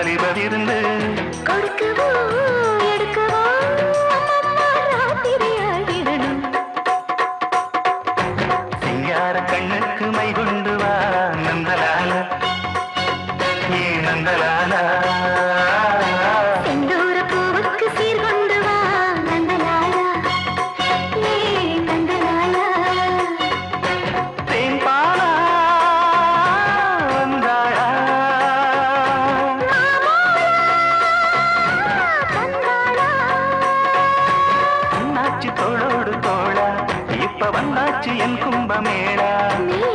வாலிபவிருந்து கொடுக்கவோ எடுக்கவோ ராத்திரியாகிடணும். சிங்கார கண்ணுக்கு மை கொண்டு வா நந்தலால ஏ நந்தலால செந்தூர பூவுக்கு சீர் கொண்டு வா நந்தலாலா ஏ நந்தலாலா. தேன்பாலா வந்தாளா தந்தாளா அண்ணாச்சி தோளோடு தோளா இப்ப வந்தாச்சு என் கும்பமேளா நீ